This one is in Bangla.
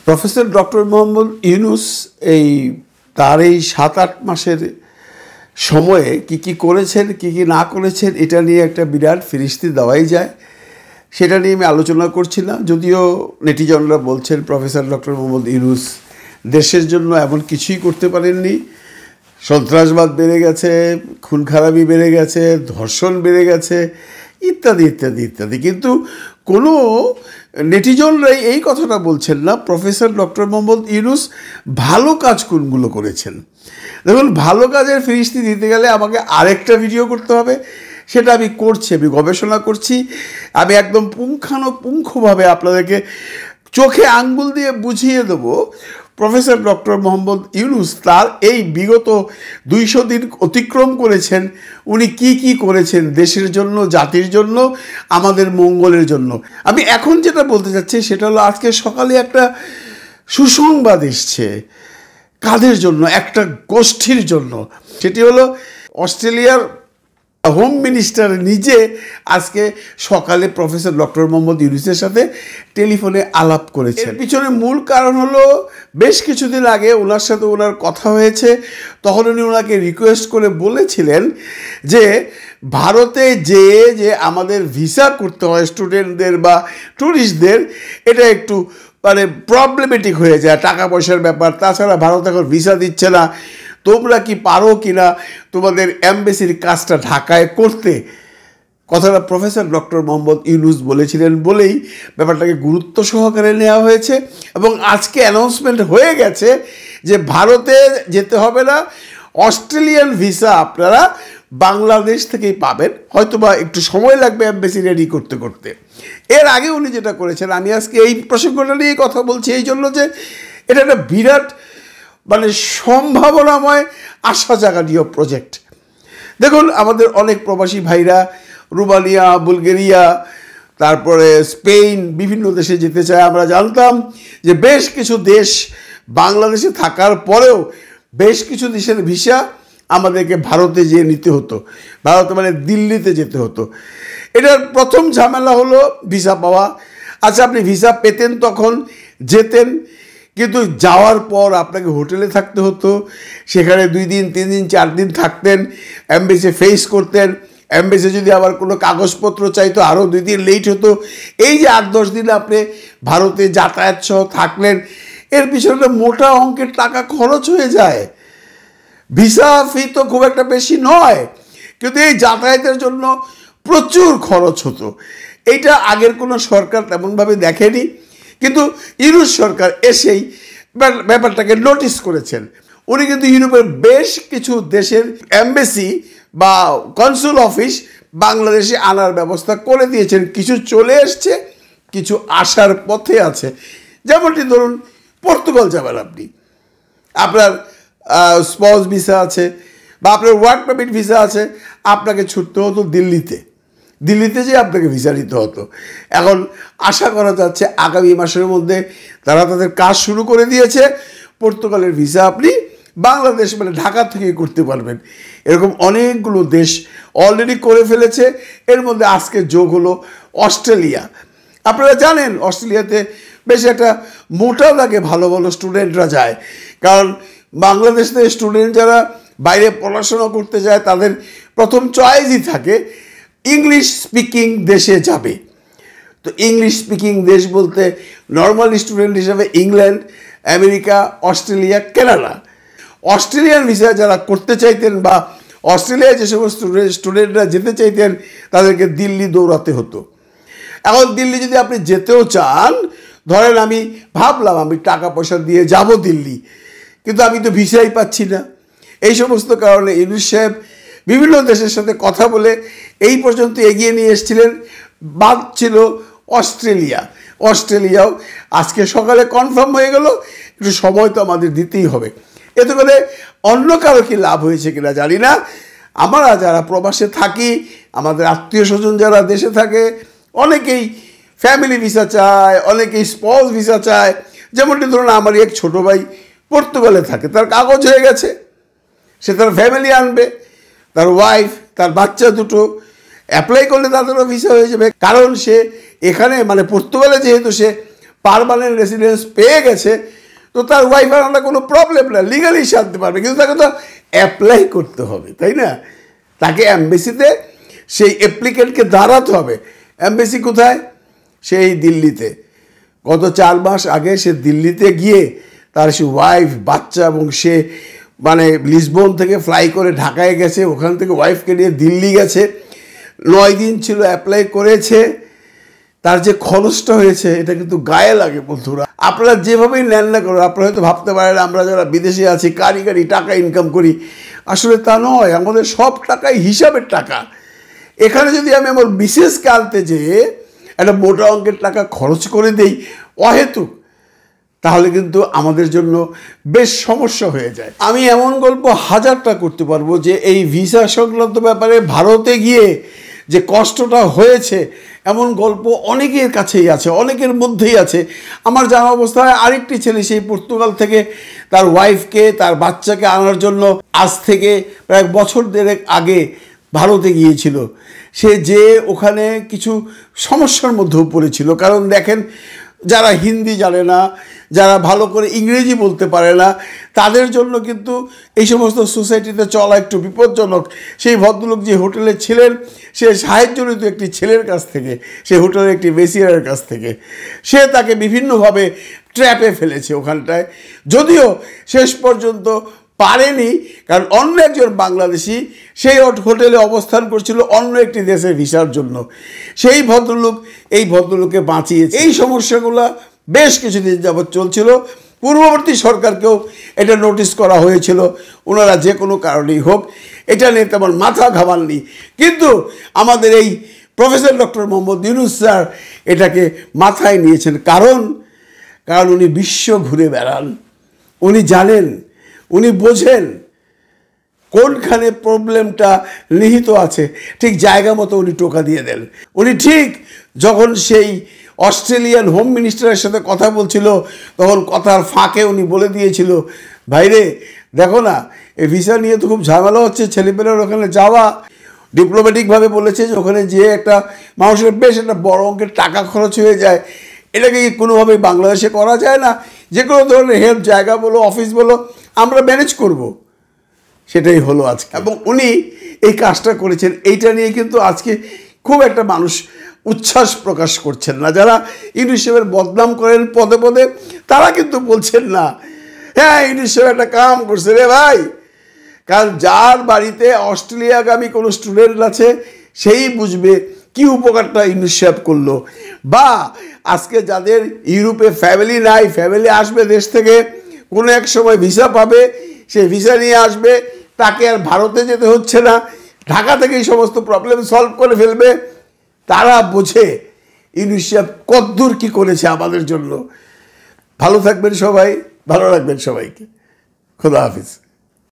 প্রফেসর ডক্টর মোহাম্মদ ইউনূস তার এই ৭-৮ মাসের সময়ে কি করেছেন কি না করেছেন এটা নিয়ে একটা বিরাট ফিরিস্তি দেওয়াই যায়। সেটা নিয়ে আমি আলোচনা করছি না, যদিও নেটিজনরা বলছেন প্রফেসর ডক্টর মোহাম্মদ ইউনূস দেশের জন্য এমন কিছুই করতে পারেননি। সন্ত্রাসবাদ বেড়ে গেছে, খুন খারাপি বেড়ে গেছে, ধর্ষণ বেড়ে গেছে, ইত্যাদি ইত্যাদি ইত্যাদি। কিন্তু কোনো নেটিজনরাই এই কথাটা বলছেন না প্রফেসর ডক্টর মোহাম্মদ ইউনূস ভালো কাজ কোনগুলো করেছেন। দেখুন, ভালো কাজের ফিরিস্তি দিতে গেলে আমাকে আরেকটা ভিডিও করতে হবে, সেটা আমি করছি, আমি গবেষণা করছি। আমি একদম পুঙ্খানুপুঙ্খভাবে আপনাদেরকে চোখে আঙ্গুল দিয়ে বুঝিয়ে দেবো প্রফেসর ডক্টর মোহাম্মদ ইউনূস তার এই বিগত ২০০ দিন অতিক্রম করেছেন, উনি কি করেছেন দেশের জন্য, জাতির জন্য, আমাদের মঙ্গলের জন্য। আমি এখন যেটা বলতে চাচ্ছি সেটা হলো, আজকে সকালে একটা সুসংবাদ এসছে। কাদের জন্য? একটা গোষ্ঠীর জন্য। সেটি হলো অস্ট্রেলিয়ার হোম মিনিস্টার নিজে আজকে সকালে প্রফেসর ডক্টর মোহাম্মদ ইউনূসের সাথে টেলিফোনে আলাপ করেছেন। এর পিছনে মূল কারণ হলো, বেশ কিছুদিন আগে ওনার সাথে ওনার কথা হয়েছে, তখন উনি ওনাকে রিকোয়েস্ট করে বলেছিলেন যে ভারতে যে আমাদের ভিসা করতে হয় স্টুডেন্টদের বা ট্যুরিস্টদের, এটা একটু প্রবলেমেটিক হয়ে যায়, টাকা পয়সার ব্যাপার। তাছাড়া ভারত এখন ভিসা দিচ্ছে না, তোমরা কি পারো কিনা তোমাদের এমবেসির কাজটা ঢাকায় করতে। কথাটা প্রফেসর ডক্টর মোহাম্মদ ইউনূস বলেছিলেন বলেই ব্যাপারটাকে গুরুত্ব সহকারে নেওয়া হয়েছে এবং আজকে অ্যানাউন্সমেন্ট হয়ে গেছে যে ভারতে যেতে হবে না, অস্ট্রেলিয়ান ভিসা আপনারা বাংলাদেশ থেকেই পাবেন। হয়তোবা একটু সময় লাগবে এমবেসি রেডি করতে। এর আগে উনি যেটা করেছেন, আমি আজকে এই প্রসঙ্গটা নিয়ে কথা বলছি এই জন্য যে এটা একটা বিরাট সম্ভাবনাময় আশা জাগানীয় প্রজেক্ট। দেখুন, আমাদের অনেক প্রবাসী ভাইরা রোমানিয়া, বুলগেরিয়া, তারপরে স্পেন, বিভিন্ন দেশে যেতে চায়। আমরা জানতাম যে বেশ কিছু দেশ বাংলাদেশে থাকার পরেও বেশ কিছু দেশের ভিসা আমাদেরকে ভারতে যেয়ে নিতে হতো, ভারতে দিল্লিতে যেতে হতো। এটার প্রথম ঝামেলা হলো ভিসা পাওয়া। আচ্ছা, আপনি ভিসা পেতেন, তখন যেতেন, কিন্তু যাওয়ার পর আপনাকে হোটেলে থাকতে হতো, সেখানে 2 দিন 3 দিন 4 দিন থাকতেন, এমবেসি ফেস করতেন। এমবেসি যদি আবার কোনো কাগজপত্র চাইতো আরও 2 দিন লেট হতো। এই যে 8-10 দিন আপনি ভারতে যাতায়াত সহ থাকলেন, এর পিছনে মোটা অঙ্কের টাকা খরচ হয়ে যায়। ভিসা ফি তো খুব একটা বেশি নয়, কিন্তু এই যাতায়াতের জন্য প্রচুর খরচ হতো। এইটা আগের কোনো সরকার তেমনভাবে দেখেনি, কিন্তু ইউনূস সরকার এসেই ব্যাপারটাকে নোটিস করেছেন। উনি কিন্তু ইউরোপের বেশ কিছু দেশের এমবেসি বা কনসুল অফিস বাংলাদেশে আনার ব্যবস্থা করে দিয়েছেন। কিছু চলে এসছে, কিছু আসার পথে আছে। যেমনটি ধরুন, পর্তুগাল যাবেন আপনি, আপনার স্পাউস ভিসা আছে বা আপনার ওয়ার্ক পারমিট ভিসা আছে, আপনাকে ছুটতে হতো দিল্লিতে যে আপনাকে ভিসা নিতে হতো। এখন আশা করা যাচ্ছে আগামী মাসের মধ্যে তারা তাদের কাজ শুরু করে দিয়েছে। পর্তুগালের ভিসা আপনি বাংলাদেশ ঢাকা থেকেই করতে পারবেন। এরকম অনেকগুলো দেশ অলরেডি করে ফেলেছে। এর মধ্যে আজকে যোগ হলো অস্ট্রেলিয়া। আপনারা জানেন অস্ট্রেলিয়াতে বেশ একটা মোটা লাগে ভালো ভালো স্টুডেন্টরা যায়, কারণ বাংলাদেশ থেকে স্টুডেন্ট যারা বাইরে পড়াশোনা করতে যায় তাদের প্রথম চয়েসই থাকে ইংলিশ স্পিকিং দেশে যাবে। তো ইংলিশ স্পিকিং দেশ বলতে নর্মাল স্টুডেন্ট হিসাবে England, America, Australia, Canada. Australian visa যারা করতে চাইতেন বা অস্ট্রেলিয়ায় যে সমস্ত স্টুডেন্টরা যেতে চাইতেন তাদেরকে দিল্লি দৌড়াতে হতো। এখন দিল্লি যদি আপনি যেতেও চান, ধরেন আমি ভাবলাম আমি টাকা পয়সা দিয়ে যাব দিল্লি, কিন্তু আমি তো ভিসাই পাচ্ছি না। এই সমস্ত কারণে ইউনূস সাহেব বিভিন্ন দেশের সাথে কথা বলে এই পর্যন্ত এগিয়ে নিয়ে এসেছিলেন। বাদ ছিল অস্ট্রেলিয়াও আজকে সকালে কনফার্ম হয়ে গেল। একটু সময় তো আমাদের দিতেই হবে। এতে করে অন্য কারো কি লাভ হয়েছে কিনা জানি না। আমরা যারা প্রবাসে থাকি, আমাদের আত্মীয় স্বজন যারা দেশে থাকে, অনেকেই ফ্যামিলি ভিসা চায়, অনেকেই স্পাউস ভিসা চায়। যেমনটি ধরুন, আমারই এক ছোটো ভাই পর্তুগালে থাকে, তার কাগজ হয়ে গেছে, সে তার ফ্যামিলি আনবে, তার ওয়াইফ, তার বাচ্চা দুটো অ্যাপ্লাই করলে তাদেরও ভিসা হয়ে যাবে। কারণ সে এখানে পর্তুগালে যেহেতু সে পার্মানেন্ট রেসিডেন্স পেয়ে গেছে, তো তার ওয়াইফ আর আমরা কোনো প্রবলেম না, লিগালি সে আনতে পারবে, কিন্তু তাকে তো অ্যাপ্লাই করতে হবে, তাই না? তাকে অ্যাম্বাসিতে সেই অ্যাপ্লিকেন্টকে দাঁড়াতে হবে। অ্যাম্বাসি কোথায়? সেই দিল্লিতে। গত 4 মাস আগে সে দিল্লিতে গিয়ে তার সে ওয়াইফ, বাচ্চা এবং সে মানে লিসবন থেকে ফ্লাই করে ঢাকায় গেছে, ওখান থেকে ওয়াইফকে নিয়ে দিল্লি গেছে, 9 দিন ছিল, অ্যাপ্লাই করেছে। তার যে খরচটা হয়েছে এটা কিন্তু গায়ে লাগে বন্ধুরা। আপনারা যেভাবেই নেন না করো, আপনারা হয়তো ভাবতে পারেন আমরা যারা বিদেশে আছি কারি টাকা ইনকাম করি, আসলে তা নয়। আমাদের সব টাকাই হিসাবের টাকা। এখানে যদি আমি আমার মিসেসকে আনতে যেয়ে একটা মোটা অঙ্কের টাকা খরচ করে দেই অহেতুক, তাহলে কিন্তু আমাদের জন্য বেশ সমস্যা হয়ে যায়। আমি এমন গল্প হাজারটা করতে পারবো যে এই ভিসা সংক্রান্ত ব্যাপারে ভারতে গিয়ে যে কষ্টটা হয়েছে, এমন গল্প অনেকের কাছেই আছে, অনেকের মধ্যেই আছে। আমার জানা অবস্থায় আরেকটি ছেলে সেই পর্তুগাল থেকে তার ওয়াইফকে, তার বাচ্চাকে আনার জন্য আজ থেকে প্রায় বছর দেড়েক আগে ভারতে গিয়েছিল। সে যে ওখানে কিছু সমস্যার মধ্যেও পড়েছিল, কারণ দেখেন যারা হিন্দি জানে না, যারা ভালো করে ইংরেজি বলতে পারে না, তাদের জন্য কিন্তু এই সমস্ত সোসাইটিতে চলা একটু বিপজ্জনক। সেই ভদ্রলোক যে হোটেলে ছিলেন সে সাহায্য নিত একটি ছেলের কাছ থেকে, সে হোটেলের একটি বেসিয়ারের কাছ থেকে। সে তাকে বিভিন্নভাবে ট্র্যাপে ফেলেছে ওখানটায়, যদিও শেষ পর্যন্ত পারেনি, কারণ অন্য একজন বাংলাদেশি সেই হোটেলে অবস্থান করছিল অন্য একটি দেশের ভিসার জন্য। সেই ভদ্রলোক এই ভদ্রলোককে বাঁচিয়েছে। এই সমস্যাগুলো বেশ কিছুদিন যাবৎ চলছিল। পূর্ববর্তী সরকারকেও এটা নোটিশ করা হয়েছিল, ওনারা যে কোনো কারণেই হোক এটা নিয়ে তেমন মাথা ঘামাননি। কিন্তু আমাদের এই professor doctor Mohammad Yunus sir এটাকে মাথায় নিয়েছেন, কারণ উনি বিশ্ব ঘুরে বেড়ান, উনি জানেন, উনি বোঝেন কোনখানে প্রবলেমটা নিহিত আছে, ঠিক জায়গা মতো উনি টোকা দিয়ে দেন। উনি ঠিক যখন সেই অস্ট্রেলিয়ান হোম মিনিস্টারের সাথে কথা বলছিল, তখন কথার ফাঁকে উনি বলে দিয়েছিল, ভাইরে দেখো না এই ভিসা নিয়ে তো খুব ঝামেলা হচ্ছে, ছেলেপেলের ওখানে যাওয়া। ডিপ্লোম্যাটিকভাবে বলেছে যে ওখানে যে একটা মানুষের বেশ একটা বড় অঙ্কের টাকা খরচ হয়ে যায়, এটাকে কোনোভাবেই বাংলাদেশে করা যায় না, যে কোনো ধরনের হেল্প, জায়গা বলো, অফিস বলো, আমরা ম্যানেজ করব। সেটাই হলো আজকে, এবং উনি এই কাজটা করেছেন। এইটা নিয়ে কিন্তু আজকে খুব একটা মানুষ উচ্ছ্বাস প্রকাশ করছেন না। যারা ইউনূস সাহেবের বদনাম করেন পদে পদে, তারা কিন্তু বলছেন না হ্যাঁ ইউনূস সাহেব একটা কাম করছে রে ভাই। কারণ যার বাড়িতে অস্ট্রেলিয়াগামী কোনো স্টুডেন্ট আছে সেই বুঝবে কি উপকারটা ইউনূস সাহেব করলো। বা আজকে যাদের ইউরোপে ফ্যামিলি নাই, ফ্যামিলি আসবে দেশ থেকে, কোনো এক সময় ভিসা পাবে, সে ভিসা নিয়ে আসবে, তাকে আর ভারতে যেতে হচ্ছে না, ঢাকা থেকেই সমস্ত প্রবলেম সলভ করে ফেলবে। তারা বোঝে ইউনূস সাহেব কদ্দূর কী করেছে আমাদের জন্য। ভালো থাকবেন সবাই, ভালো রাখবেন সবাইকে। খোদা হাফিজ।